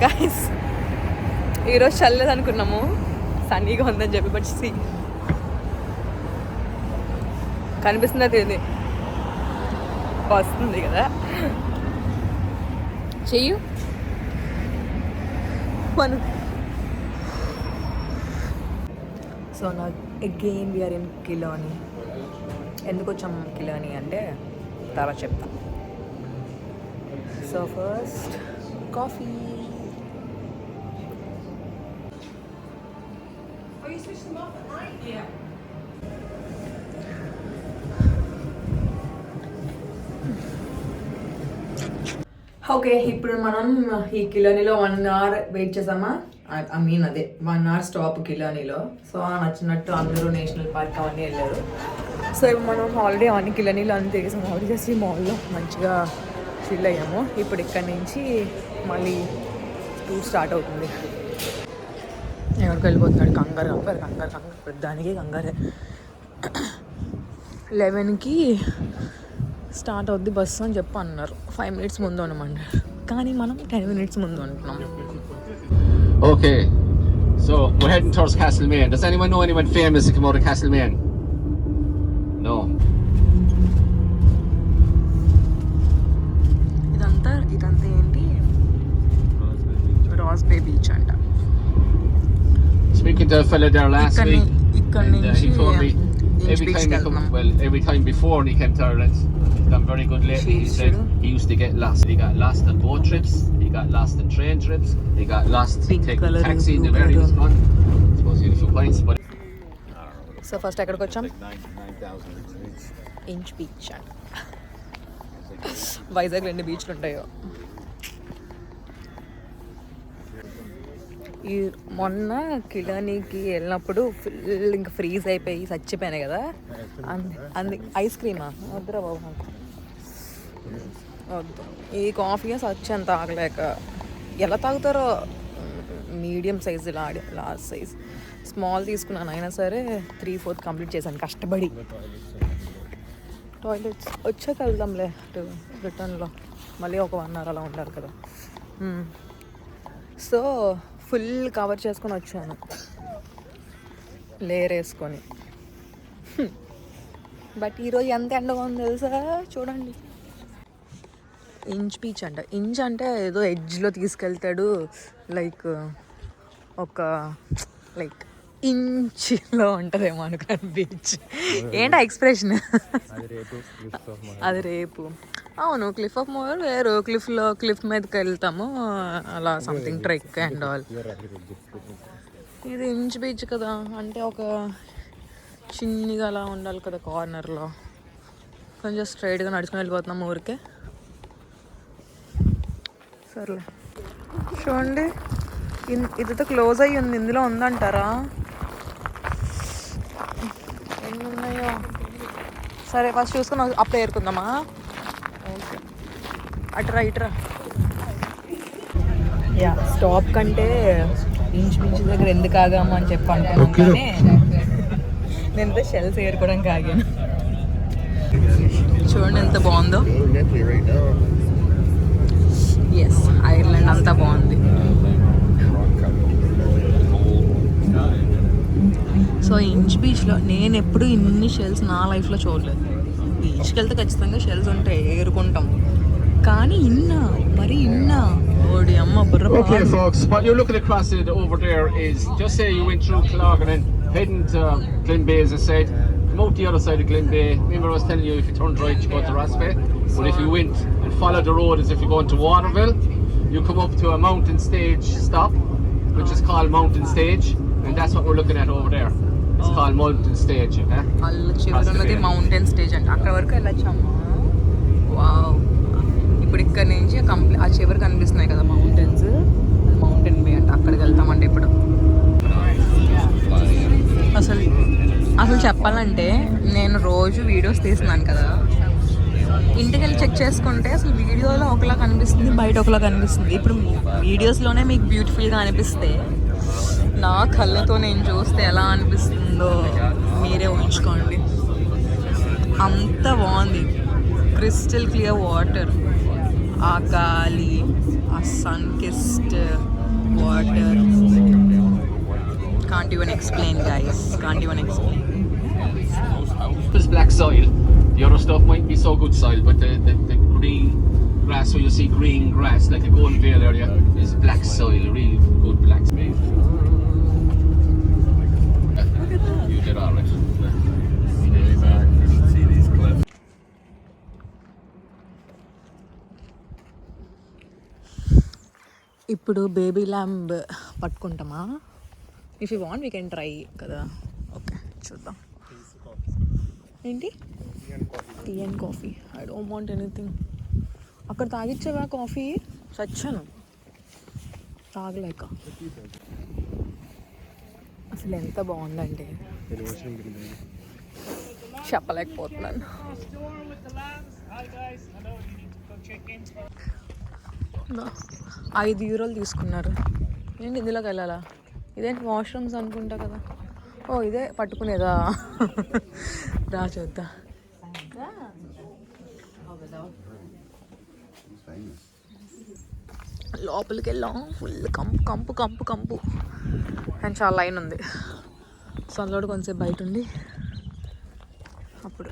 Guys ఈరోజు చల్లలేదు అనుకున్నాము, సన్నీగా ఉందని చెప్పి. బట్ సి కనిపిస్తుందా తెలియదు, వస్తుంది కదా. చెయ్యు మనం. సో నా అగైన్ వీఆర్ ఇన్ కిలోని. ఎందుకు వచ్చాం కిలోని అంటే తర్వాత చెప్తా. So first coffee. ఓకే, ఇప్పుడు మనం ఈ కిలోనీలో 1 hour వెయిట్ చేసామా. ఐ మీన్ అదే 1 hour స్టాప్ కిలోనీలో. సో నచ్చినట్టు అందరూ నేషనల్ పార్క్ అవన్నీ వెళ్ళారు. సో ఇప్పుడు మనం ఆల్రెడీ అవన్నీ కిలోనీలో అన్నీ తిరిగేసాం. ఆల్రెడీ చేసి మాల్లో మంచిగా చిల్ అయ్యాము. ఇప్పుడు ఇక్కడి నుంచి మళ్ళీ టూర్ స్టార్ట్ అవుతుంది. ఎవరికి వెళ్ళిపోతున్నాడు, కంగారు కంగారు కంగారు కంగారు, పెద్దానికి కంగారే. 11కి స్టార్ట్ అవుద్ది బస్సు అని చెప్పి అన్నారు. 5 minutes ముందు అనమన్నారు, కానీ మనం 10 minutes ముందు అంటున్నాం. Okay, so we're heading towards Castlemaine. Does anyone know anyone famous to come out of Castlemaine? No. ఇదంతా ఏంటి? రాస్బే బీచ్ అంట. Speaking to a fella there last week, ఇక్కడ and నుంచి he told me every time before he came to Ireland, he's done very good lately. He said he used to get lost. He got lost on boat trips, he got lost on train trips, he got lost taking taxi in the various months. I suppose he had a few points, but so first ఎక్కడికి వచ్చాం? Inch beach అంట. వైజాగ్ 2 బీచ్లు ఉంటాయో. ఈ మొన్న కిలోనీకి వెళ్ళినప్పుడు full ఇంకా freeze అయిపోయి చచ్చిపోయినాయి కదా. ఐస్ క్రీమా వద్దురా బాబు, వద్దు. ఈ కాఫీ సచ్చి అంత తాగలేక ఎలా తాగుతారో. Medium size, large size, small తీసుకున్నాను. అయినా సరే 3/4 కంప్లీట్ చేశాను కష్టపడి. టాయిలెట్స్ వచ్చాక వెళ్దాంలే రిటర్న్లో. మళ్ళీ ఒక 1 hour అలా ఉండాలి కదా. సో ఫుల్ కవర్ చేసుకొని వచ్చాను, లేయర్ వేసుకొని. బట్ ఈరోజు ఎంత ఎండగా ఉంది తెలుసా, చూడండి. ఇంచ్ బీచ్ అంట. ఇంచ్ అంటే ఏదో ఎడ్జ్లో తీసుకెళ్తాడు, లైక్ ఇంచ్లో ఉంటుందేమో అనుకోండి బీచ్. ఏంటి ఎక్స్ప్రెషన్? అది రేపు. అవును, క్లిఫ్ ఆఫ్ మోర్ వేరు. క్లిఫ్ మీదకి వెళ్తాము అలా, సంథింగ్ ట్రెక్ అండ్ ఆల్. ఇది ఇంచ్ బీచ్ కదా, అంటే ఒక చిన్నగా అలా ఉండాలి కదా కార్నర్లో. కొంచెం స్ట్రైట్గా నడుచుకుని వెళ్ళిపోతున్నాం ఊరికే. సర్లే చూడండి, ఇదితో క్లోజ్ అయ్యి ఉంది. ఇందులో ఉందంటారా? ఎన్ని ఉన్నాయో సరే ఫస్ట్ చూసుకుని అప్పుడు ఏరుకుందామా. ఓకే, అట్రా. యా, స్టాప్ కంటే ఇంచ్ బీచ్ దగ్గర ఎందుకు ఆగాము అని చెప్పి అనుకున్నాను, కానీ నేనైతే షెల్స్ ఏరుకోవడానికి ఆగాను. చూడండి ఎంత బాగుందో. ఎస్, ఐర్లాండ్ అంతా బాగుంది. సో ఇంచ్ బీచ్లో నేను ఎప్పుడు ఇన్ని షెల్స్ నా లైఫ్లో చూడలేదు. బీచ్కి వెళ్తే ఖచ్చితంగా షెల్స్ ఉంటాయి, ఏరుకుంటాం. కానీ మరి ఓడి అమ్మ బుర్ర. Okay folks, what you're looking across it over there is, just say you went through Clog and then heading to Glen Bay, as I said, come out the other side of Glen Bay. Remember I was telling you, if you turned right you go to Rossbay, but if you went and followed the road as if you're going to Waterville, you come up to a mountain stage stop, which is called Mountain Stage, and that's what we're looking at over there. It's called Mountain Stage, okay? చివరి mountain stage అంటే అక్కడ వరకు వెళ్ళొచ్చమ్మా. Wow, ఇప్పుడు ఇక్కడ నుంచి ఆ చివరి కనిపిస్తున్నాయి కదా మౌంటైన్స్, మౌంటైన్ బే అంటే అక్కడికి వెళ్తామంటే ఇప్పుడు. అసలు చెప్పాలంటే నేను రోజు వీడియోస్ తీస్తున్నాను కదా, ఇంటికి వెళ్ళి చెక్ చేసుకుంటే అసలు వీడియోలో ఒకలా కనిపిస్తుంది, బయట ఒకలా కనిపిస్తుంది. ఇప్పుడు వీడియోస్లోనే మీకు బ్యూటిఫుల్గా అనిపిస్తే నా కళ్ళతో నేను చూస్తే ఎలా అనిపిస్తుందో మీరే ఊహించుకోండి. అంత బాగుంది, క్రిస్టల్ క్లియర్ వాటర్. ఆ గాలి, ఆ sun kissed water, can't even explain guys, can't even explain. It's black soil. The other stuff might be so good soil, but the green grass, where you see green grass like the Golden Vale area, is black soil, really good black soil. You did all right. ఇప్పుడు baby lamb పట్టుకుంటామా? If you want we can try కదా. Okay చూద్దాం. ఏంటి? Tea and coffee. I don't want anything. అక్కడ తాగిచ్చావా coffee? సచ్చాను తాగలేక. అసలు ఎంత బాగుందంటే చెప్పలేకపోతున్నాను. €5 తీసుకున్నారు. ఏంటి ఇందులోకి వెళ్ళాలా? ఇదేంటి వాష్రూమ్స్ అనుకుంటా కదా. ఓ ఇదే పట్టుకునేదా? రా చూద్దా. లోపలికి వెళ్ళాం. ఫుల్ కంపు కంపు కంపు కంపు అండ్ చాలా లైన్ ఉంది. సో అందులో కొంచెంసేపు బయట ఉండి అప్పుడు.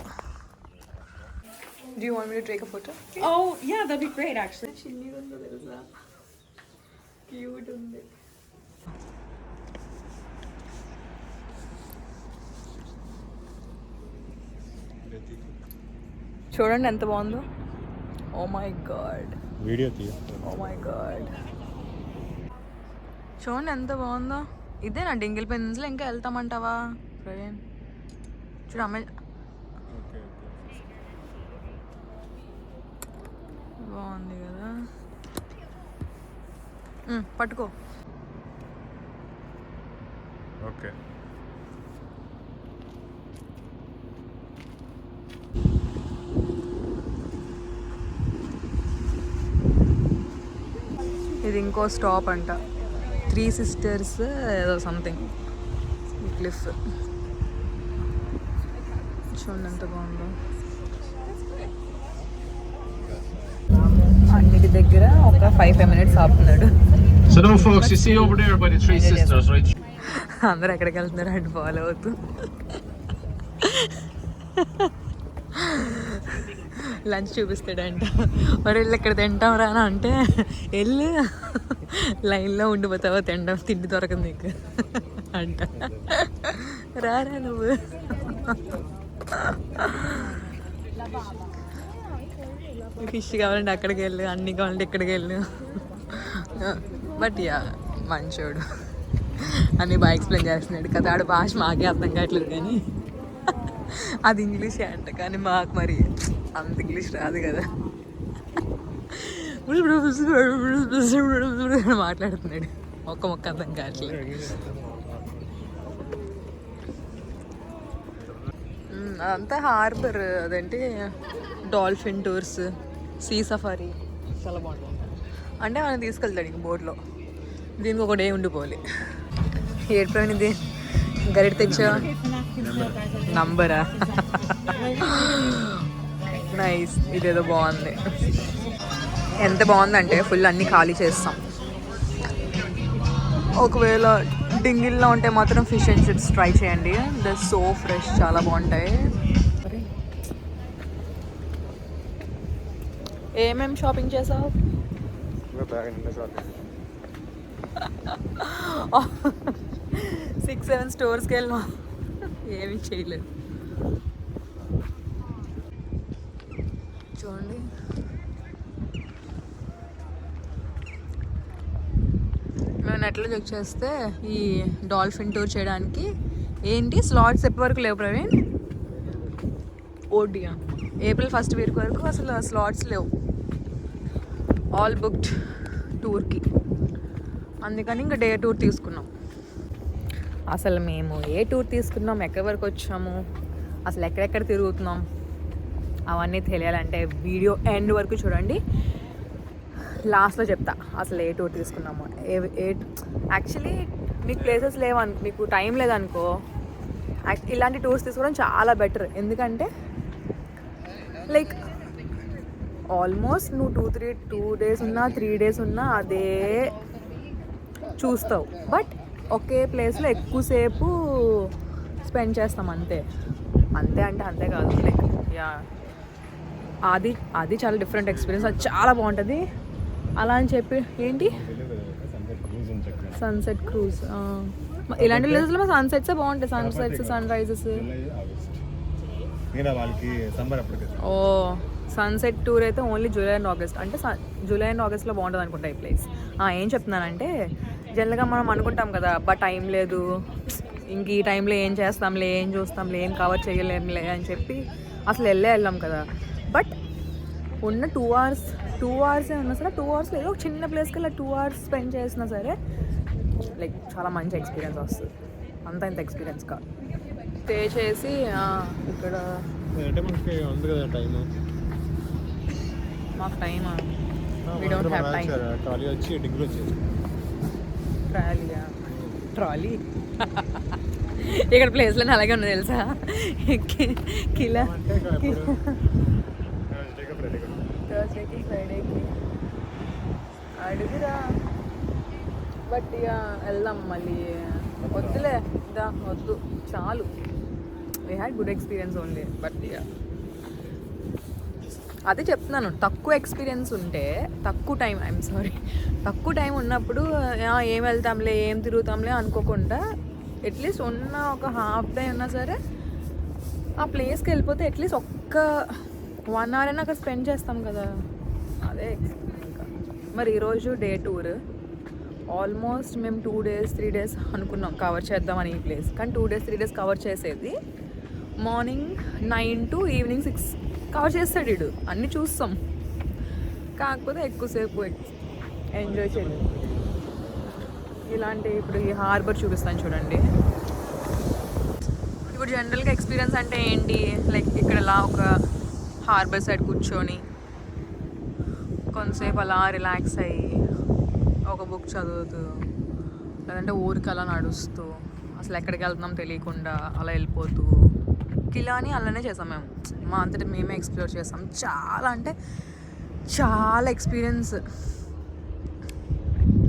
Do you want me to take a photo? Oh, yeah, that'd be great, actually. చిన్నగా ఉందో తెలుసా? క్యూట్ ఉంది. చూడండి ఎంత బాగుందో. ఓ మై గాడ్. వీడియో తీయ. Oh my god. చూడండి ఎంత బాగుందో. ఇదే నా డింగిల్ పెన్సిల్. ఇంకా వెళ్తామంటావా ప్రవీణ్? చూడు అమ్మాయి బాగుంది కదా. పట్టుకో. ఓకే. ఇది ఇంకో స్టాప్ అంట. 3 Sisters ఏదో సంథింగ్ క్లిఫ్. చూడండి ఎంత బాగుందో. అన్నిటి దగ్గర ఒక 5 minutes ఆపుతున్నాడు. So now folks, you see over there by the 3 Sisters, right? అందరూ ఎక్కడికి వెళ్తున్నారు అంటే ఫాలో అవుతూ. లంచ్ చూపిస్తాడంట. మరి వెళ్ళి ఇక్కడ తింటాం రా అంటే వెళ్ళి లైన్లో ఉండిపోతావో తిండి దొరకదు నీకు అంట. రారా నువ్వు. ఫిష్ కావాలంటే అక్కడికి వెళ్ళు, అన్నీ కావాలంటే ఇక్కడికి వెళ్ళు. బట్ యా మంచోడు అని బాగా ఎక్స్ప్లెయిన్ చేస్తున్నాడు కదా. ఆడు భాష మాకే అర్థం కావట్లేదు కానీ అది ఇంగ్లీషే అంట. కానీ మాకు మరి అంత ఇంగ్లీష్ రాదు కదా. మాట్లాడుతున్నాడు. మొక్క అర్థం కావట్లేదు. అదంతా హార్బర్. అదేంటి డాల్ఫిన్ టూర్స్, సీ సఫారీ చాలా బాగుంటుంది. అంటే మనం తీసుకెళ్తాడు ఇంక బోట్లో. దీనికి ఒక డే ఉండిపోవాలి. ఏడుపోయినది గరిట తెచ్చా నంబరా. నైస్. ఇదేదో బాగుంది. ఎంత బాగుందంటే ఫుల్ అన్నీ ఖాళీ చేస్తాం. ఒకవేళ డింగిల్లో ఉంటే మాత్రం ఫిష్ అండ్ చిప్స్ ట్రై చేయండి. ద సో ఫ్రెష్, చాలా బాగుంటాయి. ఏమేమి షాపింగ్ చేసావు? 6-7 స్టోర్స్కి వెళ్ళాం. ఏమీ చేయలేదు. చూడండి మేము నెట్లో చెక్ చేస్తే ఈ డాల్ఫిన్ టూర్ చేయడానికి ఏంటి స్లాట్స్ ఎప్పటి వరకు లేవు Praveen? Odia April 1st week వరకు అసలు స్లాట్స్ లేవు. ఆల్ బుక్డ్ టూర్కి. అందుకని ఇంకా డే టూర్ తీసుకున్నాం. అసలు మేము ఏ టూర్ తీసుకున్నాం, ఎక్కడి వరకు వచ్చాము, అసలు ఎక్కడెక్కడ తిరుగుతున్నాం అవన్నీ తెలియాలంటే వీడియో ఎండ్ వరకు చూడండి. లాస్ట్లో చెప్తా అసలు ఏ టూర్ తీసుకున్నాము. యాక్చువల్లీ మీకు ప్లేసెస్ లేవను, మీకు టైం లేదనుకో, ఇలాంటి టూర్స్ తీసుకోవడం చాలా బెటర్. ఎందుకంటే లైక్ ఆల్మోస్ట్ నువ్వు 2 days ఉన్నా 3 days ఉన్నా అదే చూస్తావు. బట్ ఒకే ప్లేస్లో ఎక్కువసేపు స్పెండ్ చేస్తాం అంతే. అంతే అంటే అంతే కాదు, లైక్ యా అది చాలా డిఫరెంట్ ఎక్స్పీరియన్స్. అది చాలా బాగుంటుంది. అలా అని చెప్పి ఏంటి సన్సెట్ క్రూజ్, ఇలాంటి ప్లేసెస్లో సన్సెట్సే బాగుంటాయి. Sunsets, sun rises. Oh sunset tour అయితే ఓన్లీ జూలై అండ్ ఆగస్ట్, అంటే జూలై అండ్ ఆగస్ట్లో బాగుంటుంది అనుకుంటా ఈ ప్లేస్. ఏం చెప్తున్నానంటే జనరల్గా మనం అనుకుంటాం కదా, బట్ టైం లేదు, ఇంక ఈ టైంలో ఏం చేస్తాంలే, ఏం చూస్తాంలే, ఏం కవర్ చేయలేంలే అని చెప్పి అసలు వెళ్ళాం కదా. బట్ ఉన్న 2 hours ఉన్నా సరే 2 hours ఏదో ఒక చిన్న ప్లేస్కి వెళ్ళి 2 hours స్పెండ్ చేసినా సరే లైక్ చాలా మంచి ఎక్స్పీరియన్స్ వస్తుంది. అంత ఇంత ఎక్స్పీరియన్స్ కాదు. స్టే చేసి ఇక్కడ మాకు టైమా, we don't have time. Trolley ఇక్కడ ప్లేస్లో అలాగే ఉన్నది తెలుసా. కిలా థర్స్డేకి ఫ్రైడేకి అడుగురా. బట్ ఇక వెళ్దాం మళ్ళీ. వద్దులే వద్దు చాలు. We had good experience only. But ఇక అదే చెప్తున్నాను, తక్కువ ఎక్స్పీరియన్స్ ఉంటే తక్కువ టైం ఉన్నప్పుడు ఏం వెళ్తాంలే, ఏం తిరుగుతాంలే అనుకోకుండా అట్లీస్ట్ ఉన్న ఒక హాఫ్ డే ఉన్నా సరే ఆ ప్లేస్కి వెళ్ళిపోతే అట్లీస్ట్ ఒక్క 1 hour అయినా అక్కడ స్పెండ్ చేస్తాం కదా. అదే ఇంకా. మరి ఈరోజు డే టూర్ ఆల్మోస్ట్ మేము 2 days 3 days అనుకున్నాం కవర్ చేద్దామని ఈ ప్లేస్. కానీ 2 days 3 days కవర్ చేసేది మార్నింగ్ 9 to ఈవినింగ్ 6 కవర్ చేస్తాడు వీడు. అన్నీ చూస్తాం, కాకపోతే ఎక్కువసేపు ఎంజాయ్ చేయలేదు. ఇలాంటి ఇప్పుడు ఈ హార్బర్ చూపిస్తాను చూడండి. ఇప్పుడు జనరల్గా ఎక్స్పీరియన్స్ అంటే ఏంటి, లైక్ ఇక్కడ అలా ఒక హార్బర్ సైడ్ కూర్చొని కొంతసేపు అలా రిలాక్స్ అయ్యి ఒక బుక్ చదువుతూ, లేదంటే ఊరికి అలా నడుస్తూ, అసలు ఎక్కడికి వెళ్తున్నాం తెలియకుండా అలా వెళ్ళిపోతూ, కిలాని అలానే చేసాం మేము. మా అంతటి మేమే ఎక్స్ప్లోర్ చేసాం. చాలా అంటే చాలా experience,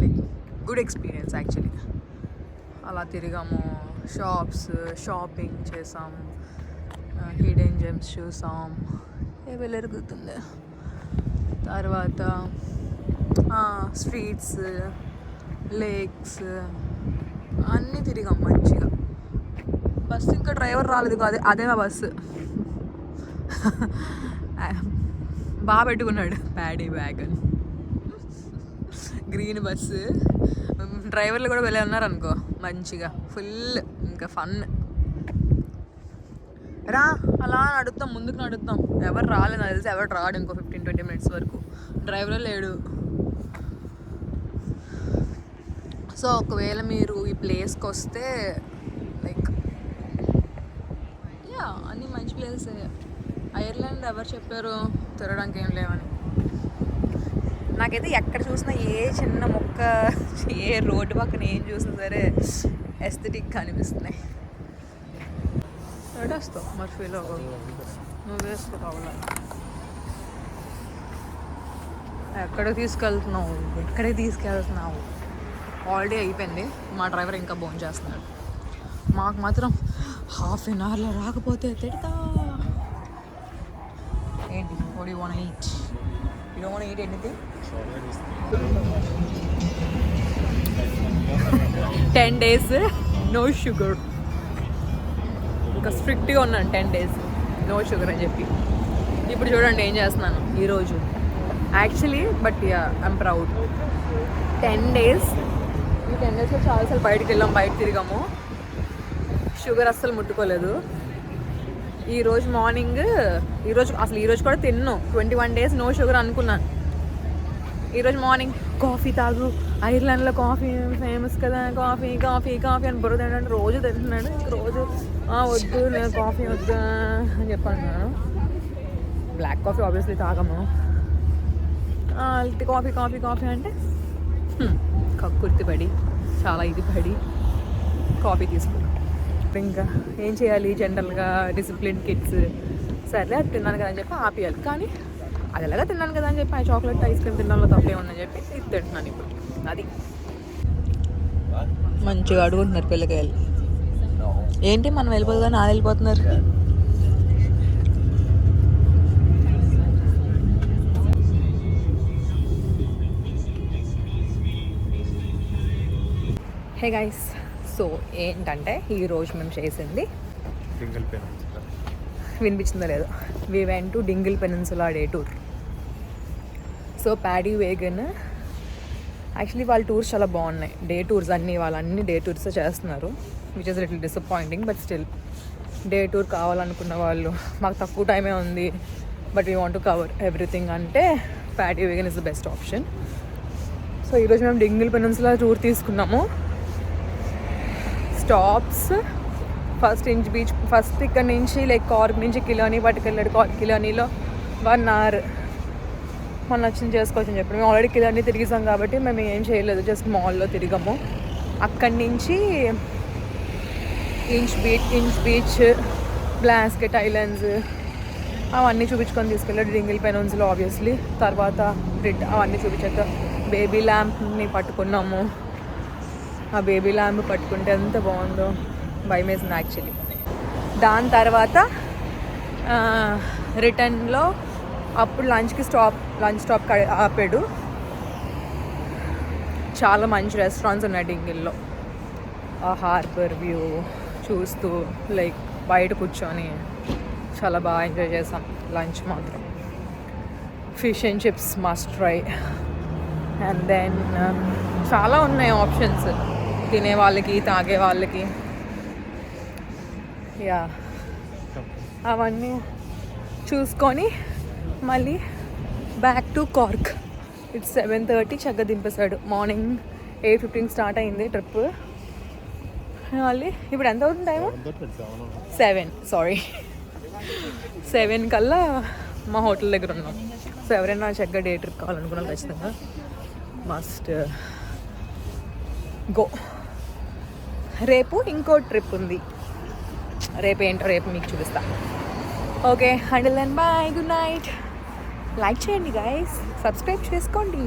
like good experience actually. అలా తిరిగాము, షాపింగ్ చేసాం, హిడెన్ జెమ్స్ చూసాం, వెలుగుతుంది. తర్వాత స్ట్రీట్స్, లేక్స్ అన్నీ తిరిగాం మంచిగా. బస్సు ఇంకా డ్రైవర్ రాలేదు కాదు, అదే మా బస్సు. బాగా పెట్టుకున్నాడు ప్యాడీ వ్యాగన్, గ్రీన్ బస్సు. డ్రైవర్లు కూడా వెళ్ళి ఉన్నారు అనుకో, మంచిగా ఫుల్ ఇంకా ఫన్. రా అలా నడుద్దాం, ముందుకు నడుద్దాం. ఎవరు రాలేదు నాకు తెలిసి, ఎవరు రాడు ఇంకో 15-20 minutes వరకు. డ్రైవర్ లేడు. సో ఒకవేళ మీరు ఈ ప్లేస్కి వస్తే లైక్ అన్నీ మంచి ప్లేసెస్. ఐర్లాండ్ ఎవరు చెప్పారు తిరగడానికి ఏం లేవని? నాకైతే ఎక్కడ చూసినా ఏ చిన్న మొక్క, ఏ రోడ్డు పక్కన ఏం చూసినా సరే ఎస్థెటిక్గా అనిపిస్తున్నాయి. వస్తావు మర్ఫీలో నువ్వు వేసుకో కావాలా? ఎక్కడికి తీసుకెళ్తున్నావు? ఆల్రెడీ అయిపోయింది. మా డ్రైవర్ ఇంకా భోజనం చేస్తున్నాడు. మాకు మాత్రం ½ an hourలో రాకపోతే తిడతా. ఏంటి what do you want to eat? You don't want to eat anything? 10 days no sugar. ఇంకా స్ట్రిక్ట్గా ఉన్నాను 10 days నో షుగర్ అని చెప్పి. ఇప్పుడు చూడండి ఏం చేస్తున్నాను ఈరోజు actually. But I'm proud. 10 days, ఈ 10 daysలో చాలాసార్లు బయట తిరిగాము. షుగర్ అస్సలు ముట్టుకోలేదు. ఈరోజు మార్నింగ్, ఈరోజు కూడా తిన్నాను. 21 days నో షుగర్ అనుకున్నాను. ఈరోజు మార్నింగ్ కాఫీ తాగు, ఐర్లాండ్లో కాఫీ ఫేమస్ కదా, కాఫీ అని బుర్ర తింటాను. రోజు తింటున్నాడు. రోజు వద్దు నేను కాఫీ వద్దు అని చెప్పాను. బ్లాక్ కాఫీ ఆబ్వియస్లీ తాగము. కాఫీ అంటే కక్కుర్తి పడి చాలా ఇది పడి కాఫీ తీసుకున్నాను. ఇంకా ఏం చేయాలి, జనరల్గా డిసిప్లిన్ కిడ్స్ సర్లే అది తిన్నాను కదా అని చెప్పి ఆపేయాలి. కానీ అది ఎలాగా తిన్నాను కదా అని చెప్పి ఆ చాక్లెట్ ఐస్ క్రీమ్ తినడంలో తప్పే ఉందని చెప్పి ఇది తింటున్నాను ఇప్పుడు. అది మంచిగా అడుగుంటున్నారు పిల్లకాయలు. ఏంటి మనం వెళ్ళిపోతుందా నా వెళ్ళిపోతున్నారు. హే గైస్, సో ఏంటంటే ఈరోజు మేము చేసింది సింగిల్ పెన్. వినిపించిందో లేదో, we went to Dingle peninsula day tour. So Paddy Wagon actually వాళ్ళ టూర్స్ చాలా బాగున్నాయి. డే టూర్స్ వాళ్ళన్నీ డే టూర్స్ చేస్తున్నారు, which is little disappointing. But still day tour కావాలనుకున్న వాళ్ళు, మాకు తక్కువ టైమే ఉంది but we want to cover everything అంటే Paddy Wagon is the best option. So ఈరోజు మేము డింగిల్ పెనిన్సులా టూర్ తీసుకున్నాము. Stops first Inch beach, first ఇక్కడ నుంచి లైక్ కార్క్ నుంచి కిలోని పట్టుకెళ్ళాడు. కిలోనీలో 1 hour మనం నచ్చింది చేసుకోవచ్చు అని చెప్పి మేము ఆల్రెడీ కిలోని తిరిగిసాం కాబట్టి మేము ఏం చేయలేదు, జస్ట్ మాల్లో తిరిగాము. అక్కడి నుంచి ఇంచ్ బీచ్, బ్లాస్కెట్ ఐలాండ్స్ అవన్నీ చూపించుకొని తీసుకెళ్ళాడు. డింగిల్ పెనిన్సులా ఆబ్వియస్లీ. తర్వాత అవన్నీ చూపించాక బేబీ ల్యాంప్ని పట్టుకున్నాము. ఆ బేబీ ల్యాంప్ పట్టుకుంటే ఎంత బాగుందో, భయం వేసింది యాక్చువల్లీ. దాని తర్వాత రిటర్న్లో అప్పుడు లంచ్ స్టాప్ ఆపాడు. చాలా మంచి రెస్టారెంట్స్ ఉన్నాయి డింగిల్లో. ఆ హార్బర్ వ్యూ చూస్తూ లైక్ బయట కూర్చొని చాలా బాగా ఎంజాయ్ చేసాం. లంచ్ మాత్రం fish and chips must try. And then చాలా ఉన్నాయి ఆప్షన్స్ తినే వాళ్ళకి, తాగే వాళ్ళకి. యా, అవన్నీ చూసుకొని మళ్ళీ బ్యాక్ టు కార్క్. ఇట్స్ 7:30 చక్కగా దింపేశాడు. మార్నింగ్ 8:15 స్టార్ట్ అయింది ట్రిప్. మళ్ళీ ఇప్పుడు ఎంత అవుతుంది టైము? 7 కల్లా మా హోటల్ దగ్గర ఉన్నాం. సో ఎవరైనా చక్కగా డే ట్రిప్ కావాలనుకున్నాం ఖచ్చితంగా మస్ట్ గో. రేపు ఇంకో ట్రిప్ ఉంది. రేపు మీకు చూపిస్తా. Okay, until then bye, good night. Like చేయండి గైస్, సబ్స్క్రైబ్ చేసుకోండి.